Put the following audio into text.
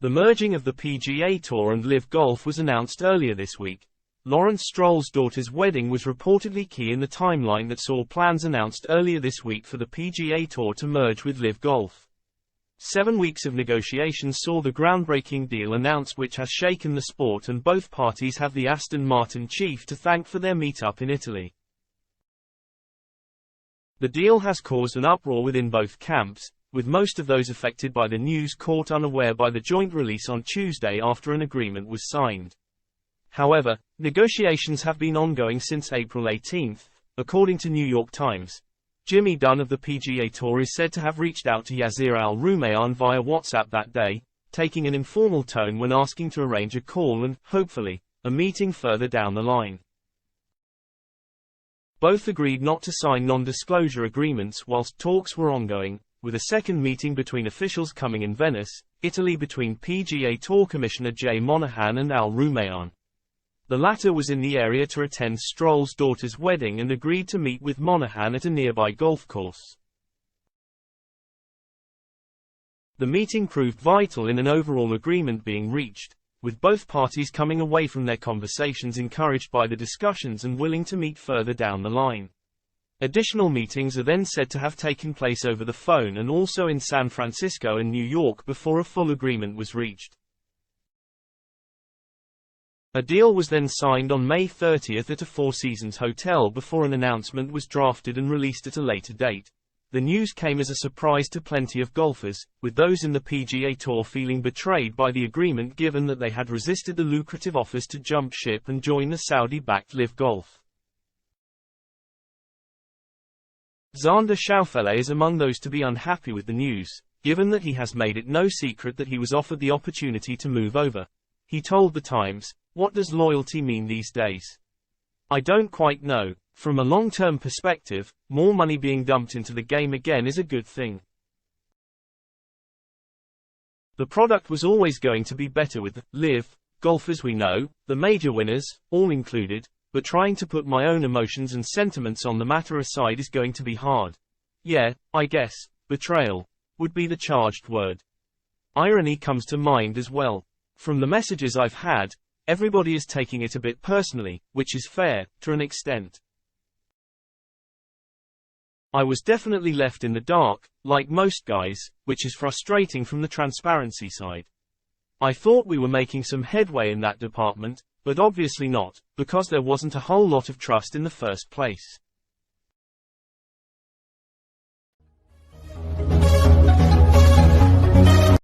The merging of the PGA Tour and LIV Golf was announced earlier this week. Lawrence Stroll's daughter's wedding was reportedly key in the timeline that saw plans announced earlier this week for the PGA Tour to merge with LIV Golf. 7 weeks of negotiations saw the groundbreaking deal announced, which has shaken the sport, and both parties have the Aston Martin chief to thank for their meet-up in Italy. The deal has caused an uproar within both camps, with most of those affected by the news caught unaware by the joint release on Tuesday after an agreement was signed. However, negotiations have been ongoing since April 18, according to New York Times. Jimmy Dunne of the PGA Tour is said to have reached out to Yasir Al-Rumayyan via WhatsApp that day, taking an informal tone when asking to arrange a call and, hopefully, a meeting further down the line. Both agreed not to sign non-disclosure agreements whilst talks were ongoing, with a second meeting between officials coming in Venice, Italy, between PGA Tour Commissioner Jay Monahan and Al-Rumayyan. The latter was in the area to attend Stroll's daughter's wedding and agreed to meet with Monahan at a nearby golf course. The meeting proved vital in an overall agreement being reached, with both parties coming away from their conversations encouraged by the discussions and willing to meet further down the line. Additional meetings are then said to have taken place over the phone and also in San Francisco and New York before a full agreement was reached. A deal was then signed on May 30 at a Four Seasons hotel before an announcement was drafted and released at a later date. The news came as a surprise to plenty of golfers, with those in the PGA Tour feeling betrayed by the agreement given that they had resisted the lucrative offers to jump ship and join the Saudi-backed LIV Golf. Xander Schauffele is among those to be unhappy with the news, given that he has made it no secret that he was offered the opportunity to move over. He told The Times, "What does loyalty mean these days? I don't quite know. From a long-term perspective, more money being dumped into the game again is a good thing. The product was always going to be better with the LIV Golf as we know, the major winners, all included, but trying to put my own emotions and sentiments on the matter aside is going to be hard. Yeah, I guess, betrayal would be the charged word. Irony comes to mind as well. From the messages I've had, everybody is taking it a bit personally, which is fair, to an extent. I was definitely left in the dark, like most guys, which is frustrating from the transparency side. I thought we were making some headway in that department, but obviously not, because there wasn't a whole lot of trust in the first place.